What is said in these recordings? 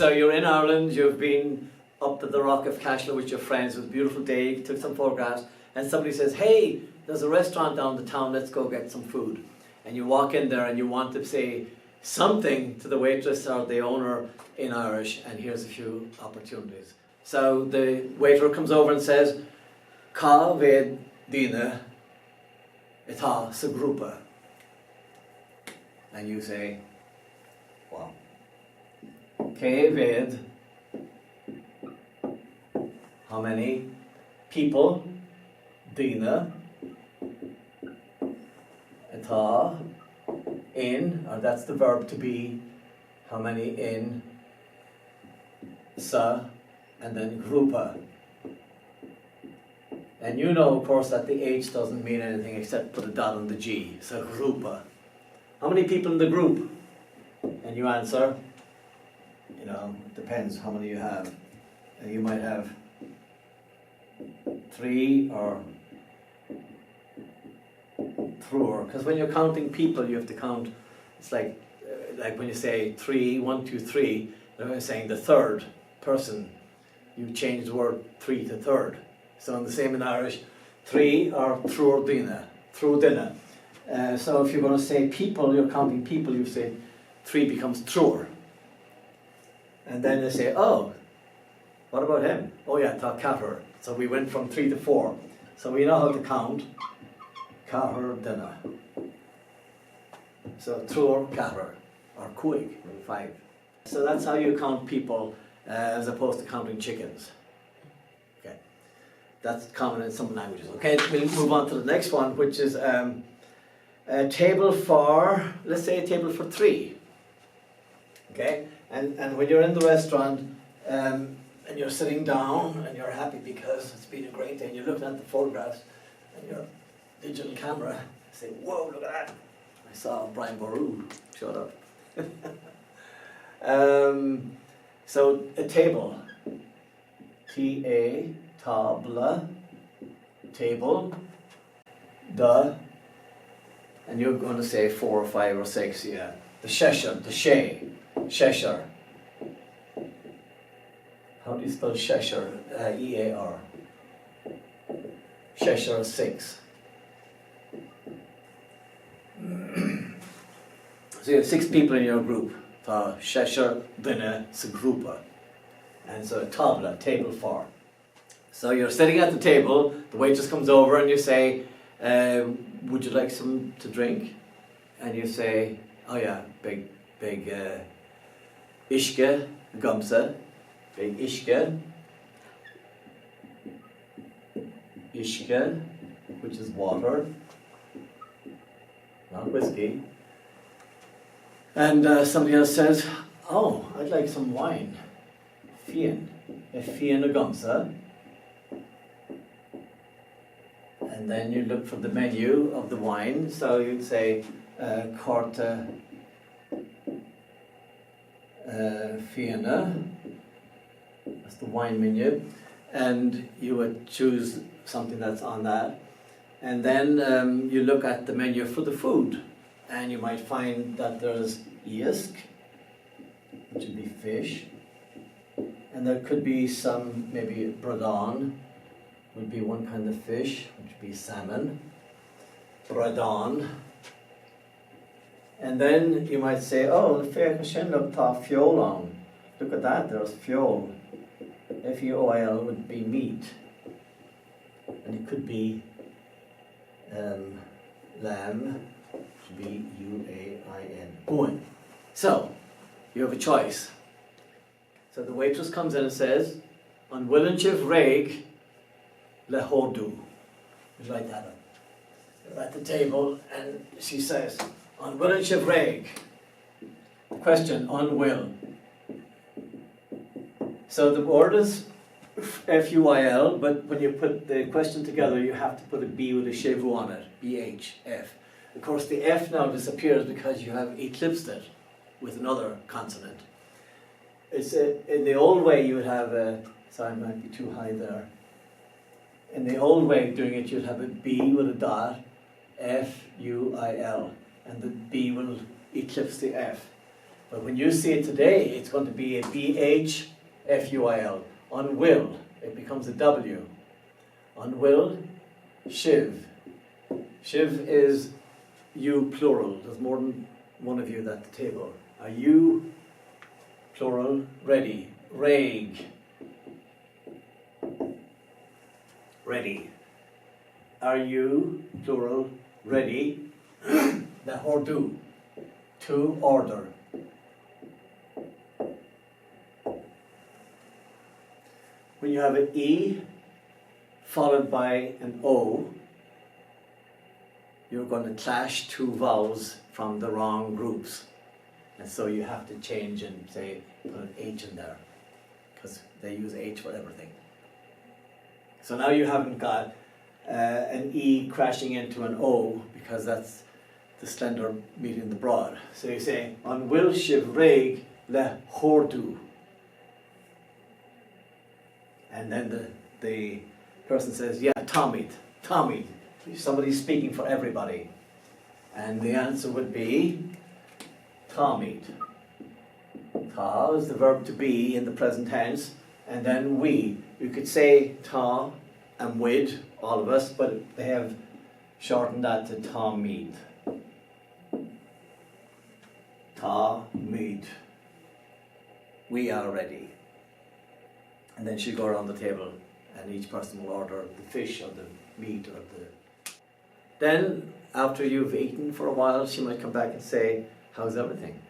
So you're in Ireland, you've been up to the Rock of Cashel with your friends, it was a beautiful day, you took some photographs, and somebody says, hey, there's a restaurant down the town, let's go get some food. And you walk in there and you want to say something to the waitress or the owner in Irish, and here's a few opportunities. So the waiter comes over and says, Cá bhéad daoine atá sa grúpa. And you say, wow. Cé bhéad, how many people, daoine, atá in, or that's the verb to be, how many in, sa, and then grúpa. And you know, of course, that the H doesn't mean anything except put a dot on the G, so grúpa. How many people in the group? And you answer, you know, it depends how many you have. You might have 3 or truer, because when you're counting people, you have to count. It's like when you say 3, 1, 2, 3. They're saying the third person. You change the word 3 to third. So in the same in Irish, 3 or truer dina, true dinner. So if you're going to say people, you're counting people. You say 3 becomes truer, and then they say, oh, what about him? Oh yeah, tá cather. So we went from 3 to 4. So we know how to count. Cather dinner. So truer cather, or cuig, 5. So that's how you count people, as opposed to counting chickens. Okay, that's common in some languages. Okay, we'll move on to the next one, which is a table for, let's say a table for 3. Okay, and when you're in the restaurant and you're sitting down and you're happy because it's been a great day, and you're looking at the photographs and your digital camera, say, whoa, look at that. I saw Brian Boru. Shut up. So a table, T-A, table, table, and you're going to say 4 or 5 or 6, yeah. The shesher, the shesher. How do you spell shesher? E-A-R. Shesher 6. So you have 6 people in your group. Tá shesher duine sa grúpa. And so tabla, table for. So you're sitting at the table, the waitress comes over and you say, would you like some to drink? And you say, oh yeah, big ishke, gumsa, big ishke, which is water, not whiskey. And somebody else says, oh, I'd like some wine, fian, a gumsa. And then you look for the menu of the wine, so you'd say Corta Fianna, that's the wine menu, and you would choose something that's on that. And then you look at the menu for the food, and you might find that there's isk, which would be fish, and there could be some, maybe bradon, would be one kind of fish, which would be salmon, bradon. And then you might say, oh, look at that, there's fiol. F-E-O-I-L would be meat. And it could be lamb, which would be U-A-I-N. Owen. So, you have a choice. So the waitress comes in and says, An Willinchiv Reg Le Hodu. You write that up. You're at the table and she says, An Willinchiv Reg. Question, on will. So the word is F-U-I-L, but when you put the question together, you have to put a B with a shivu on it, B-H-F. Of course, the F now disappears because you have eclipsed it with another consonant. It's in the old way you would have a, sorry, I might be too high there. In the old way of doing it, you'd have a B with a dot, F-U-I-L, and the B will eclipse the F. But when you see it today, it's going to be a BHFUIL. Unwill, it becomes a W. Unwill, shiv. Shiv is you plural. There's more than one of you at the table. Are you plural ready? Reg. Ready. Are you plural ready? The hordu. To order. When you have an E followed by an O, you're going to clash two vowels from the wrong groups. And so you have to change and say, put an H in there, because they use H for everything. So now you haven't got an E crashing into an O, because that's the slender meeting the broad. So you say, on will shiv reg le hordu. And then the person says, yeah, Tommy. Somebody's speaking for everybody. And the answer would be Tommy. Ta is the verb to be in the present tense. And then we. You could say ta and wid, all of us, but they have shortened that to Tommy. Tommy. We are ready. And then she'll go around the table and each person will order the fish or the meat or the... Then, after you've eaten for a while, she might come back and say, how's everything?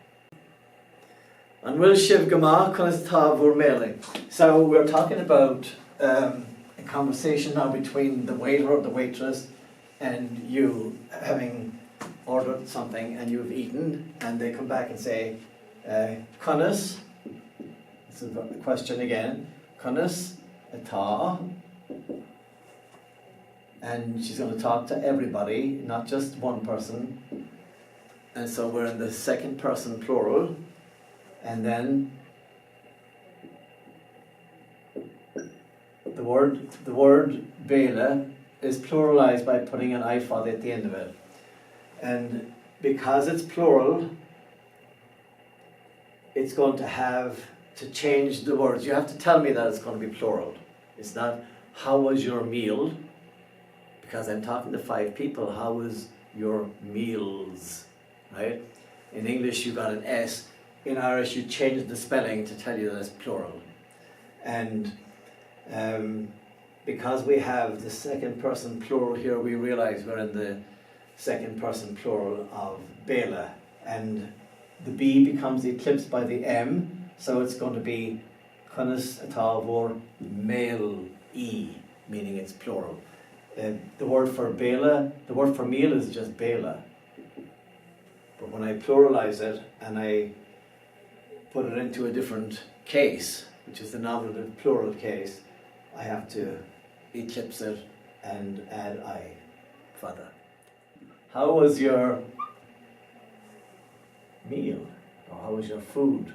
And will shiv gama kunas ta vurmele. So we're talking about a conversation now between the waiter or the waitress and you, having ordered something and you've eaten, and they come back and say, kunas, this is a question again, kunas ta, and she's going to talk to everybody, not just one person. And so we're in the second person plural, and then the word bela is pluralized by putting an ifad at the end of it. And because it's plural, it's going to have to change the words. You have to tell me that it's going to be plural. It's not, how was your meal? Because I'm talking to 5 people, how was your meals? Right? In English you got an S. In Irish you change the spelling to tell you that it's plural. And because we have the second person plural here, we realize we're in the second person plural of bela. And the B becomes eclipsed by the M, so it's going to be kunas atá vor male E, meaning it's plural. The word for bela, the word for meal is just bela. But when I pluralize it and I put it into a different case, which is the nominative plural case, I have to eclipse it and add I, further. How was your meal? Or how was your food?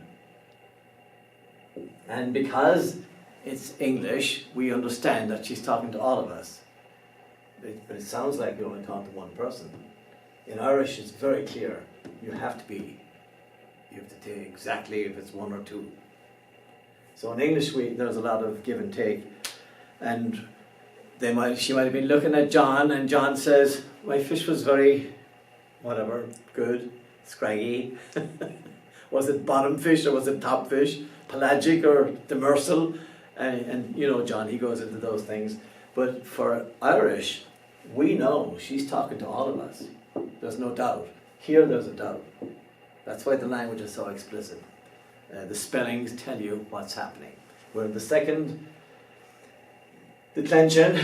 And because it's English, we understand that she's talking to all of us. But it sounds like you're only talking to one person. In Irish, it's very clear. You have to take exactly if it's one or two. So in English, there's a lot of give and take. And she might have been looking at John, and John says, my fish was very, whatever, good, scraggy. Was it bottom fish or was it top fish? Pelagic or demersal? And you know John, he goes into those things. But for Irish, we know she's talking to all of us. There's no doubt. Here there's a doubt. That's why the language is so explicit. The spellings tell you what's happening. We're in the second declension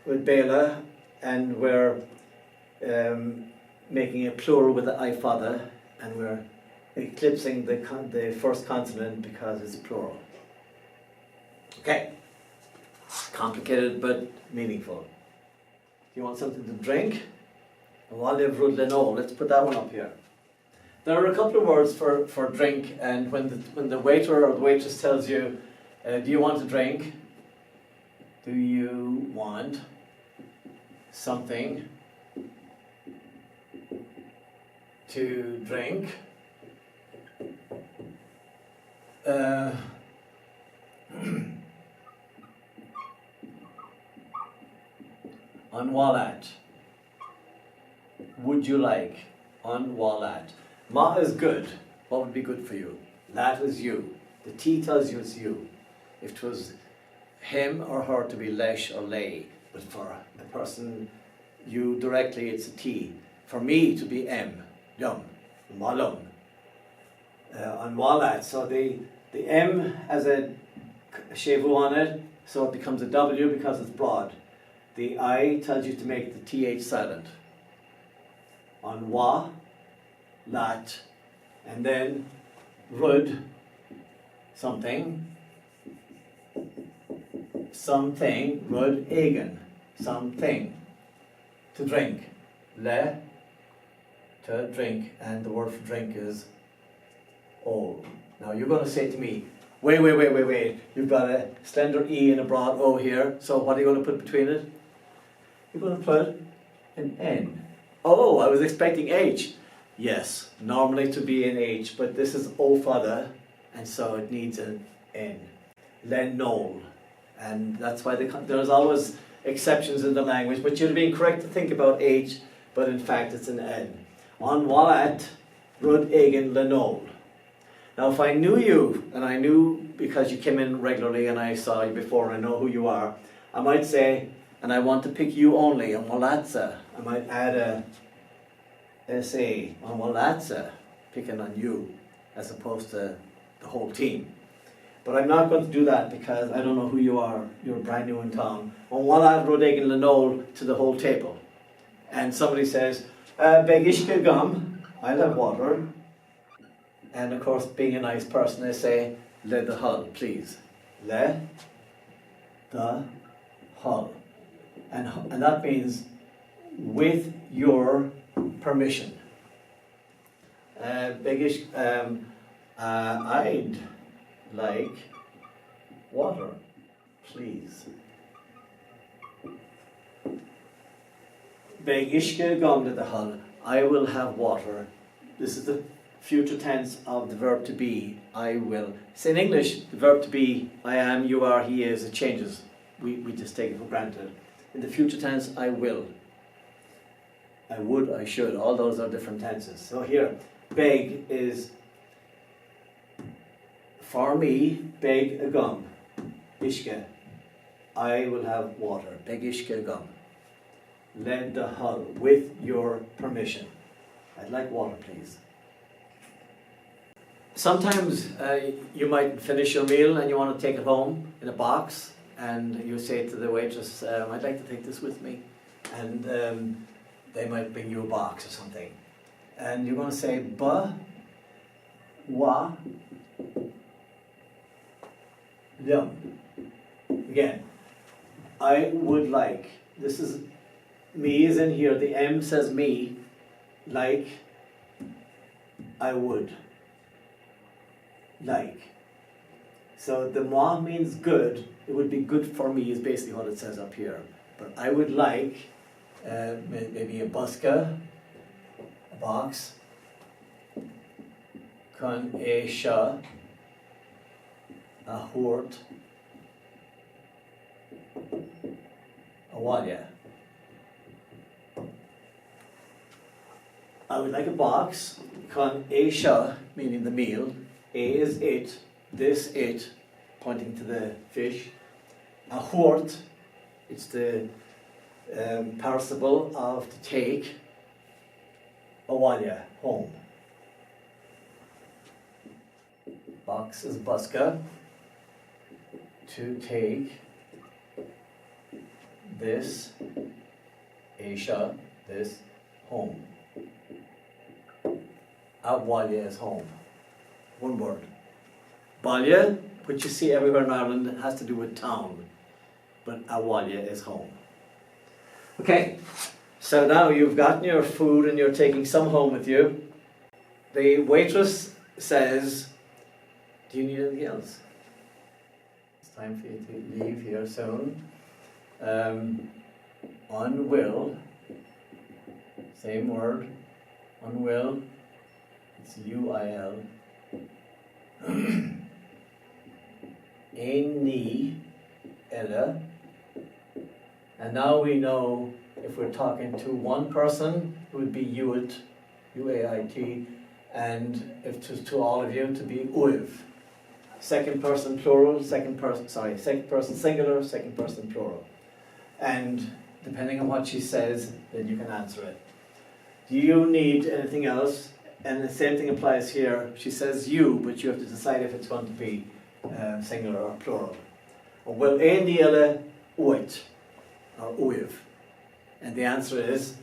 with bela, and we're making a plural with the ifada, and we're eclipsing the first consonant because it's plural. Okay. Complicated but meaningful. Do you want something to drink? Let's put that one up here. There are a couple of words for drink, and when the waiter or the waitress tells you, do you want a drink? Do you want something to drink? On wallat. Would you like? On wallat. Ma is good. What would be good for you? Lat is you. The T tells you it's you. If it was him or her to be lesh or lay, but for a person, you directly, it's a T. For me to be M, yum, malum. On wallat, so the M has a shevu on it, so it becomes a W because it's broad. The I tells you to make the TH silent. On wa, lat, and then rud, something, rud egan, something, to drink, le, to drink, and the word for drink is O. Now you're going to say to me, wait, you've got a slender E and a broad O here, so what are you going to put between it? You're going to put an N. Oh, I was expecting H. Yes, normally to be an H, but this is O fada, and so it needs an N. Lenol. And that's why there's always exceptions in the language, but you'd have been correct to think about H, but in fact it's an N. On wallat, rud egan lenol. Now if I knew you, and I knew because you came in regularly and I saw you before and I know who you are, I might say, and I want to pick you only, on wallatza. I might add a SA on wallatza, picking on you, as opposed to the whole team. But I'm not going to do that because I don't know who you are. You're brand new in town. On wallat rodegan lenol to the whole table. And somebody says, begishke gum, I'll have water. And of course, being a nice person, they say, le the hull, please. Le the hull. And that means with your permission. I'd like water, please. Begishke gom the hull, I will have water. This is the future tense of the verb to be, I will. So in English, the verb to be, I am, you are, he is, it changes. We just take it for granted. In the future tense, I will. I would, I should, all those are different tenses. So here, beg is, for me, beg a gum. Ishke, I will have water. Beg ishke gum. Led the hull, with your permission. I'd like water, please. Sometimes you might finish your meal and you want to take it home in a box, and you say to the waitress, I'd like to take this with me. And they might bring you a box or something. And you're going to say, ba, wa, yum. Again, I would like. This is, me is in here. The M says me, like, I would. Like. So the ma means good. It would be good for me is basically what it says up here. But I would like maybe a buska, a box, con a sha, a hort, a walya. I would like a box, con a sha, meaning the meal. A is it, this it, pointing to the fish. A hort, it's the participle of to take. A walya, home. Box is buska. To take this, Aisha, this, home. A walya is home. One word. Balya, which you see everywhere in Ireland, has to do with town. But Awalya is home. Okay, so now you've gotten your food and you're taking some home with you. The waitress says, do you need anything else? It's time for you to leave here soon. Unwill, same word, unwill, it's U-I-L. Ein ni ella. And now we know if we're talking to one person, it would be Uait, U-A-I-T, and if it was to all of you, to be uiv. Second person plural, second person singular, second person plural. And depending on what she says, then you can answer it. Do you need anything else? And the same thing applies here. She says you, but you have to decide if it's going to be singular or plural. Well, ein ni ella uait, or uiv. And the answer is,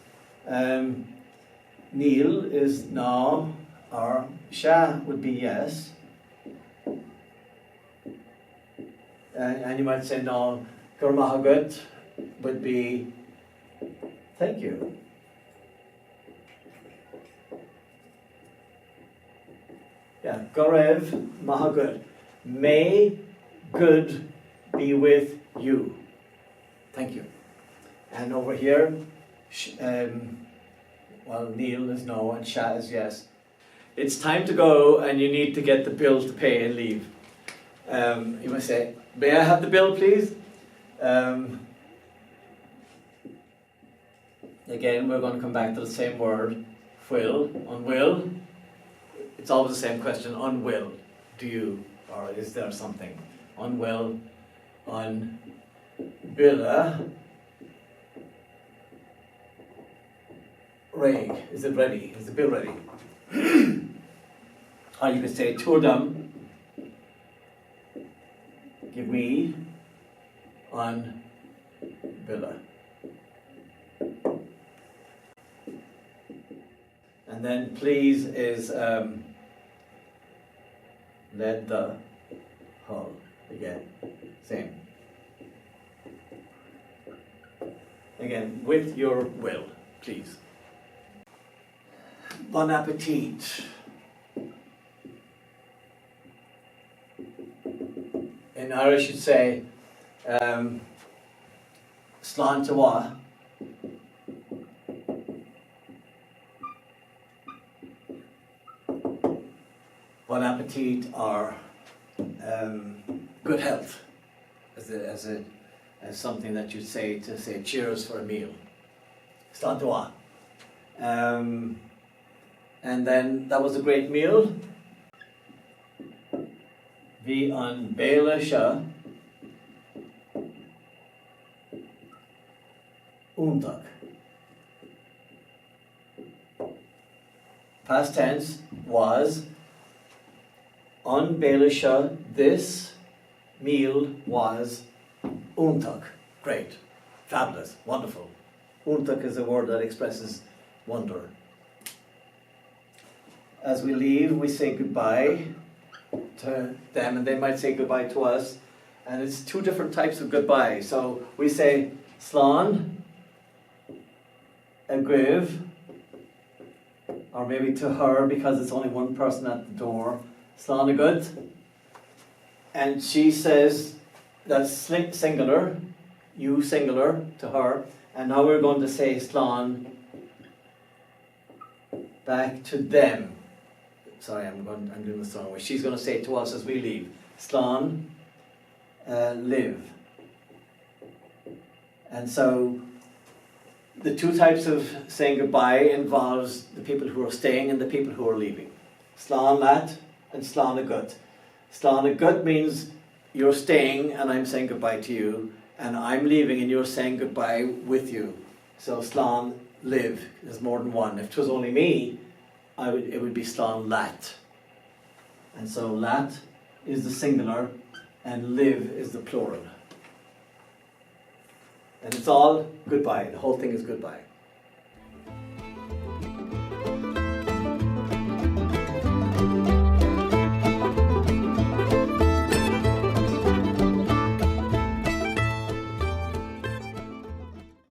Neil is no, or Sha would be yes. And you might say no, Gurmahagut would be thank you. Yeah, Gorev Mahagut. May good be with you. Thank you. And over here, well, Neil is no and Sha is yes. It's time to go and you need to get the bill to pay and leave. You must say, may I have the bill, please? Again, we're going to come back to the same word, will, on will. It's always the same question, on will. Do you, or is there something? On will, on billa. Reg, is it ready? Is the bill ready? Or you could say, Turdam, give me on Villa. And then please is led the hull. Again, same. Again, with your will, please. Bon appetit. In Irish, you'd say, Slán tawa. Bon appetit, or good health, as something that you'd say to say cheers for a meal. Slán tawa. And then that was a great meal. Bhí an béile seo úntach. Past tense was an béile seo, this meal was úntach. Great, fabulous, wonderful. Úntach is a word that expresses wonder. As we leave, we say goodbye to them, and they might say goodbye to us. And it's two different types of goodbye. So we say slán, agriv, or maybe to her because it's only one person at the door, slán agut. And she says that's singular, you singular to her. And now we're going to say slán back to them. Sorry, I'm doing this the wrong way. She's going to say to us as we leave, slán, live. And so the two types of saying goodbye involves the people who are staying and the people who are leaving. Slán lat and slán agut. Slán agut means you're staying and I'm saying goodbye to you, and I'm leaving and you're saying goodbye with you. So slán live. There's more than one. If it was only me, it would be slán lat. And so lat is the singular and live is the plural. And it's all goodbye. The whole thing is goodbye.